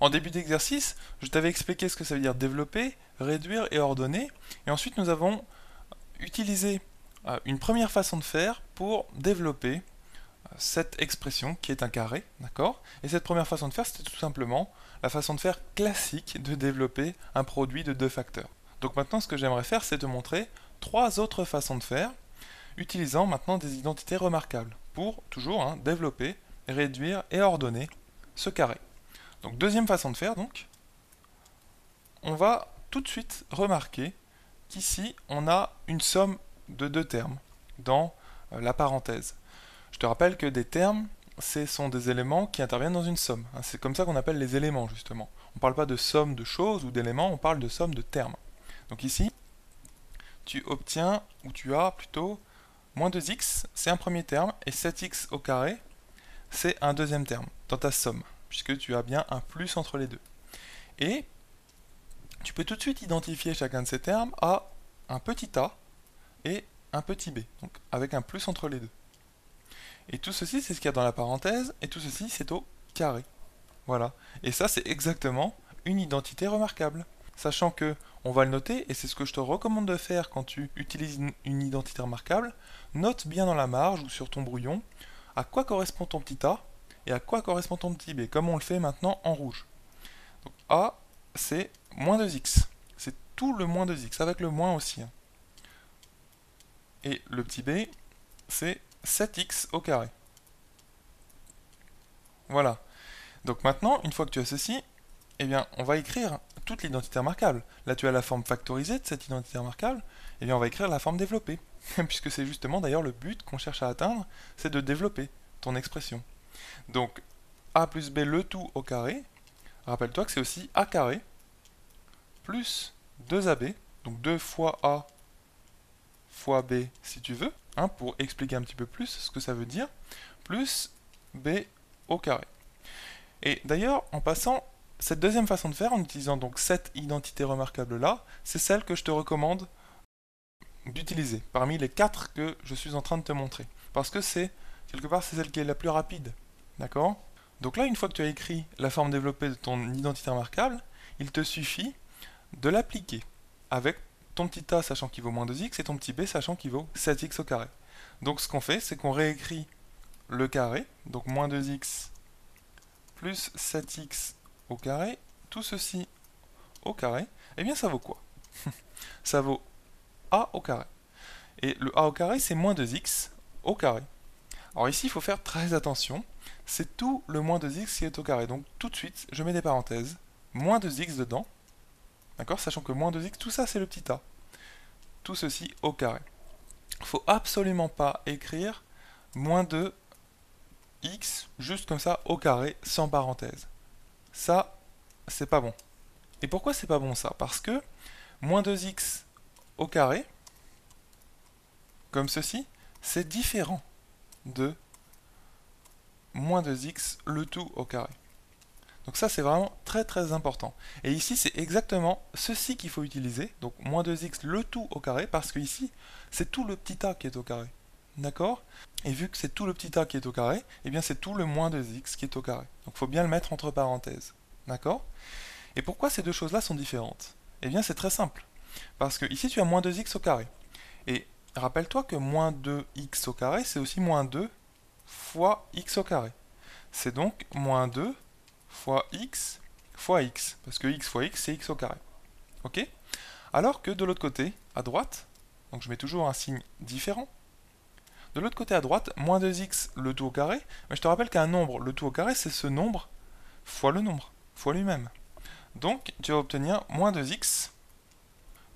En début d'exercice, je t'avais expliqué ce que ça veut dire développer, réduire et ordonner. Et ensuite, nous avons utilisé une première façon de faire pour développer cette expression qui est un carré, d'accord? Et cette première façon de faire, c'était tout simplement la façon de faire classique de développer un produit de deux facteurs. Donc maintenant, ce que j'aimerais faire, c'est te montrer trois autres façons de faire, utilisant maintenant des identités remarquables, pour toujours développer, réduire et ordonner ce carré. Donc deuxième façon de faire, donc, on va tout de suite remarquer qu'ici, on a une somme de deux termes dans la parenthèse. Je te rappelle que des termes, ce sont des éléments qui interviennent dans une somme. C'est comme ça qu'on appelle les éléments, justement. On ne parle pas de somme de choses ou d'éléments, on parle de somme de termes. Donc ici, tu obtiens, ou tu as plutôt, moins 2x, c'est un premier terme, et 7x au carré, c'est un deuxième terme dans ta somme, puisque tu as bien un plus entre les deux. Et tu peux tout de suite identifier chacun de ces termes à un petit a et un petit b, donc avec un plus entre les deux. Et tout ceci, c'est ce qu'il y a dans la parenthèse, et tout ceci, c'est au carré. Voilà. Et ça, c'est exactement une identité remarquable. Sachant que, on va le noter, et c'est ce que je te recommande de faire quand tu utilises une identité remarquable, note bien dans la marge ou sur ton brouillon à quoi correspond ton petit a et à quoi correspond ton petit b, comme on le fait maintenant en rouge. Donc a, c'est moins 2x. C'est tout le moins 2x, avec le moins aussi. Et le petit b, c'est 7x au carré. Voilà. Donc maintenant, une fois que tu as ceci, eh bien, on va écrire toute l'identité remarquable. Là, tu as la forme factorisée de cette identité remarquable, eh bien, on va écrire la forme développée. Puisque c'est justement d'ailleurs le but qu'on cherche à atteindre, c'est de développer ton expression. Donc, a plus b le tout au carré, rappelle-toi que c'est aussi a carré, plus 2ab, donc 2 fois a fois b si tu veux, pour expliquer un petit peu plus ce que ça veut dire, plus b au carré. Et d'ailleurs, en passant, cette deuxième façon de faire, en utilisant donc cette identité remarquable-là, c'est celle que je te recommande d'utiliser, parmi les 4 que je suis en train de te montrer. Parce que c'est, quelque part, c'est celle qui est la plus rapide. D'accord? Donc là, une fois que tu as écrit la forme développée de ton identité remarquable, il te suffit de l'appliquer avec ton petit a sachant qu'il vaut moins 2x et ton petit b sachant qu'il vaut 7x au carré. Donc ce qu'on fait, c'est qu'on réécrit le carré, donc moins 2x plus 7x au carré, tout ceci au carré, eh bien ça vaut quoi? Ça vaut a au carré. Et le a au carré, c'est moins 2x au carré. Alors ici, il faut faire très attention, c'est tout le moins 2x qui est au carré. Donc tout de suite, je mets des parenthèses, moins 2x dedans, d'accord? Sachant que moins 2x, tout ça c'est le petit a. Tout ceci au carré. Il ne faut absolument pas écrire moins 2x juste comme ça au carré, sans parenthèse. Ça, c'est pas bon. Et pourquoi c'est pas bon ça? Parce que moins 2x au carré, comme ceci, c'est différent de moins 2x le tout au carré. Donc ça c'est vraiment très très important. Et ici c'est exactement ceci qu'il faut utiliser, donc moins 2x le tout au carré, parce que ici c'est tout le petit a qui est au carré. D'accord? Et vu que c'est tout le petit a qui est au carré, eh bien c'est tout le moins 2x qui est au carré. Donc il faut bien le mettre entre parenthèses. D'accord? Et pourquoi ces deux choses-là sont différentes? Eh bien c'est très simple. Parce que ici tu as moins 2x au carré. Et rappelle-toi que moins 2x au carré, c'est aussi moins 2 fois x au carré. C'est donc moins 2 fois x, parce que x fois x, c'est x au carré. Ok? Alors que de l'autre côté, à droite, donc je mets toujours un signe différent, de l'autre côté à droite, moins 2x le tout au carré, mais je te rappelle qu'un nombre, le tout au carré, c'est ce nombre fois le nombre, fois lui-même. Donc tu vas obtenir moins 2x,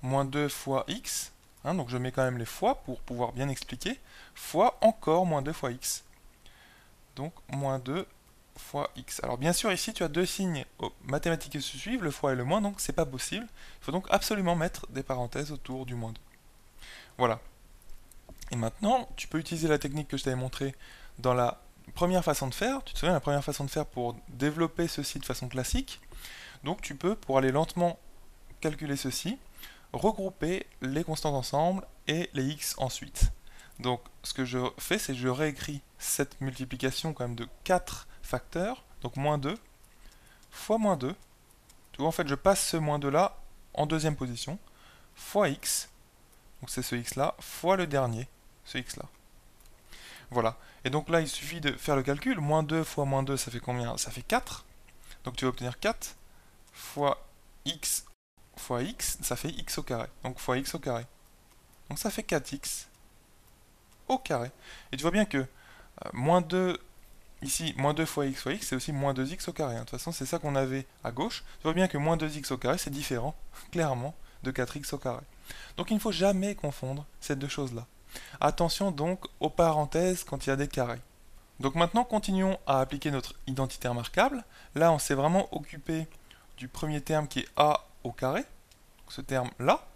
moins 2 fois x, donc je mets quand même les fois pour pouvoir bien expliquer, fois encore moins 2 fois x. Donc moins 2 fois x. Alors bien sûr ici tu as deux signes mathématiques qui se suivent, le fois et le moins, donc c'est pas possible. Il faut donc absolument mettre des parenthèses autour du moins 2. Voilà. Et maintenant, tu peux utiliser la technique que je t'avais montrée dans la première façon de faire. Tu te souviens, la première façon de faire pour développer ceci de façon classique. Donc tu peux, pour aller lentement calculer ceci, regrouper les constantes ensemble et les x ensuite. Donc ce que je fais, c'est que je réécris cette multiplication quand même de 4 facteurs, donc moins 2 fois moins 2. Tu vois, en fait, je passe ce moins 2 là en deuxième position, fois x, donc c'est ce x là, fois le dernier, ce x là. Voilà. Et donc là, il suffit de faire le calcul. Moins 2 fois moins 2, ça fait combien? Ça fait 4. Donc tu vas obtenir 4 fois x, ça fait x au carré. Donc fois x au carré. Donc ça fait 4x au carré. Et tu vois bien que moins 2, ici, moins 2 fois x, c'est aussi moins 2x au carré. De toute façon, c'est ça qu'on avait à gauche. Tu vois bien que moins 2x au carré, c'est différent, clairement, de 4x au carré. Donc il ne faut jamais confondre ces deux choses-là. Attention donc aux parenthèses quand il y a des carrés. Donc maintenant, continuons à appliquer notre identité remarquable. Là, on s'est vraiment occupé du premier terme qui est a au carré, ce terme-là.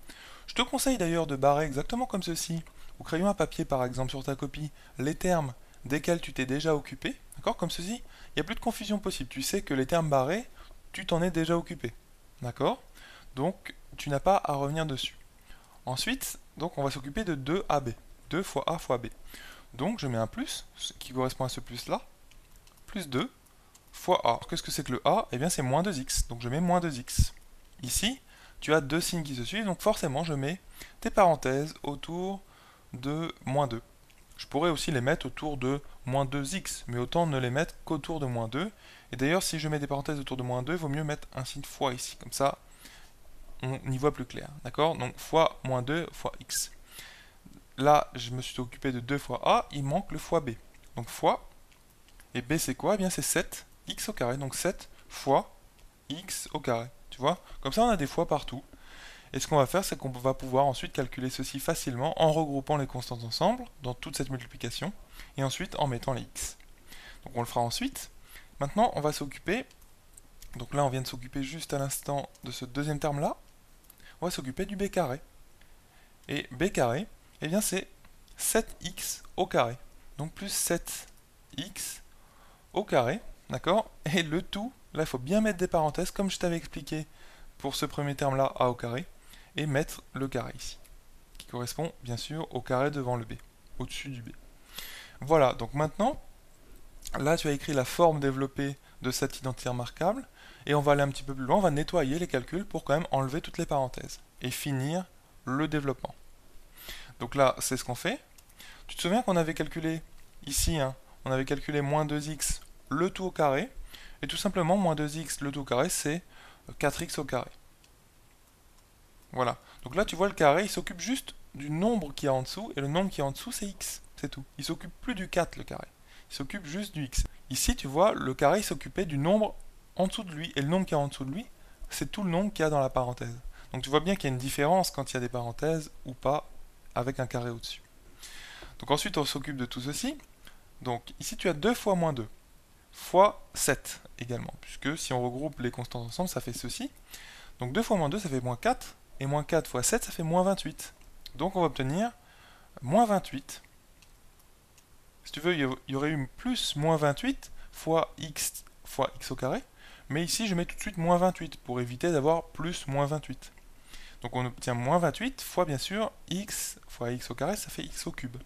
Je te conseille d'ailleurs de barrer exactement comme ceci, au crayon à papier par exemple sur ta copie, les termes desquels tu t'es déjà occupé, d'accord, comme ceci. Il n'y a plus de confusion possible. Tu sais que les termes barrés, tu t'en es déjà occupé, d'accord. Donc, tu n'as pas à revenir dessus. Ensuite, donc, on va s'occuper de 2ab, 2 fois a fois b. Donc je mets un plus, ce qui correspond à ce plus-là, plus 2 fois a. Qu'est-ce que c'est que le a? Eh bien c'est moins 2x, donc je mets moins 2x. Ici, tu as deux signes qui se suivent, donc forcément je mets des parenthèses autour de moins 2. Je pourrais aussi les mettre autour de moins 2x, mais autant ne les mettre qu'autour de moins 2. Et d'ailleurs, si je mets des parenthèses autour de moins 2, il vaut mieux mettre un signe fois ici, comme ça on y voit plus clair. D'accord? Donc fois moins 2 fois x. Là, je me suis occupé de 2 fois a, il manque le fois b. Donc fois, et b c'est quoi? Eh bien c'est 7 x au carré, donc 7 fois x au carré. Tu vois? Comme ça on a des fois partout. Et ce qu'on va faire, c'est qu'on va pouvoir ensuite calculer ceci facilement en regroupant les constantes ensemble, dans toute cette multiplication, et ensuite en mettant les x. Donc on le fera ensuite. Maintenant, on va s'occuper, donc là on vient de s'occuper juste à l'instant de ce deuxième terme-là, on va s'occuper du b carré. Et b carré, eh bien c'est 7x au carré. Donc plus 7x au carré, d'accord? Et le tout, là il faut bien mettre des parenthèses, comme je t'avais expliqué pour ce premier terme-là, a au carré, et mettre le carré ici, qui correspond bien sûr au carré devant le b, au-dessus du b. Voilà, donc maintenant, là tu as écrit la forme développée de cette identité remarquable, et on va aller un petit peu plus loin, on va nettoyer les calculs pour quand même enlever toutes les parenthèses, et finir le développement. Donc là, c'est ce qu'on fait. Tu te souviens qu'on avait calculé ici, hein, on avait calculé moins 2x le tout au carré, et tout simplement moins 2x le tout au carré, c'est 4x au carré. Voilà. Donc là, tu vois, le carré, il s'occupe juste du nombre qui est en dessous, et le nombre qui est en dessous, c'est x, c'est tout. Il s'occupe plus du 4, le carré. Il s'occupe juste du x. Ici, tu vois, le carré, il s'occupait du nombre en dessous de lui, et le nombre qui est en dessous de lui, c'est tout le nombre qu'il y a dans la parenthèse. Donc tu vois bien qu'il y a une différence quand il y a des parenthèses ou pas, avec un carré au-dessus. Donc ensuite on s'occupe de tout ceci. Donc ici tu as 2 fois moins 2, fois 7 également, puisque si on regroupe les constantes ensemble, ça fait ceci. Donc 2 fois moins 2, ça fait moins 4, et moins 4 fois 7, ça fait moins 28. Donc on va obtenir moins 28. Si tu veux, il y aurait eu plus moins 28 fois x au carré, mais ici je mets tout de suite moins 28 pour éviter d'avoir plus moins 28. Donc on obtient moins 28 fois bien sûr x fois x au carré, ça fait x au cube.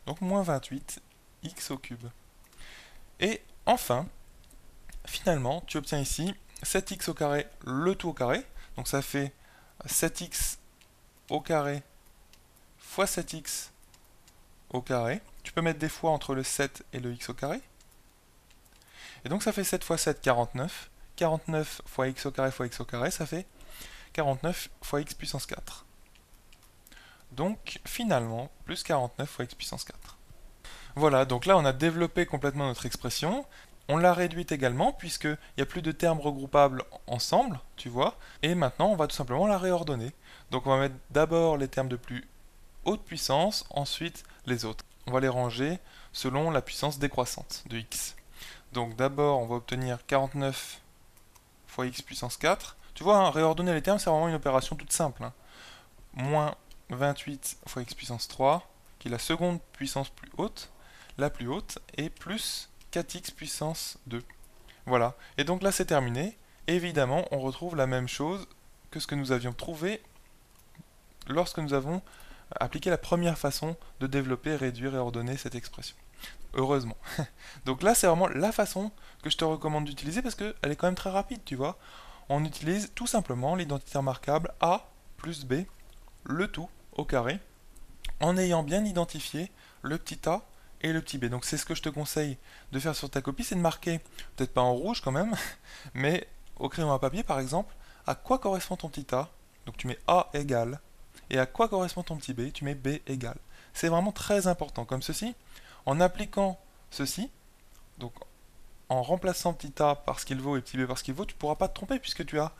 Donc moins 28 x au cube. Et enfin, finalement, tu obtiens ici 7x au carré le tout au carré. Donc ça fait 7x au carré fois 7x au carré. Tu peux mettre des fois entre le 7 et le x au carré. Et donc ça fait 7 fois 7, 49. 49 fois x au carré, ça fait 49 fois x puissance 4. Donc finalement, plus 49 fois x puissance 4. Voilà, donc là on a développé complètement notre expression. On l'a réduite également, puisqu'il n'y a plus de termes regroupables ensemble, tu vois. Et maintenant, on va tout simplement la réordonner. Donc on va mettre d'abord les termes de plus haute puissance, ensuite les autres. On va les ranger selon la puissance décroissante de x. Donc d'abord, on va obtenir 49 fois x puissance 4. Tu vois, hein, réordonner les termes, c'est vraiment une opération toute simple. Hein. Moins 28 fois x puissance 3, qui est la seconde puissance plus haute, la plus haute, et plus 4x puissance 2. Voilà. Et donc là, c'est terminé. Évidemment, on retrouve la même chose que ce que nous avions trouvé lorsque nous avons appliquer la première façon de développer, réduire et ordonner cette expression. Heureusement. Donc là, c'est vraiment la façon que je te recommande d'utiliser parce qu'elle est quand même très rapide, tu vois. On utilise tout simplement l'identité remarquable A plus B, le tout au carré, en ayant bien identifié le petit a et le petit b. Donc c'est ce que je te conseille de faire sur ta copie, c'est de marquer, peut-être pas en rouge quand même, mais au crayon à papier par exemple, à quoi correspond ton petit a, donc tu mets a égale, et à quoi correspond ton petit b, tu mets b égale. C'est vraiment très important, comme ceci, en appliquant ceci, donc en remplaçant petit a par ce qu'il vaut et petit b par ce qu'il vaut, tu ne pourras pas te tromper puisque tu as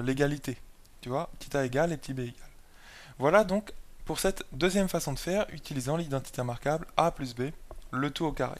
l'égalité. Tu vois, petit a égale et petit b égale. Voilà donc pour cette deuxième façon de faire, utilisant l'identité remarquable a plus b, le tout au carré.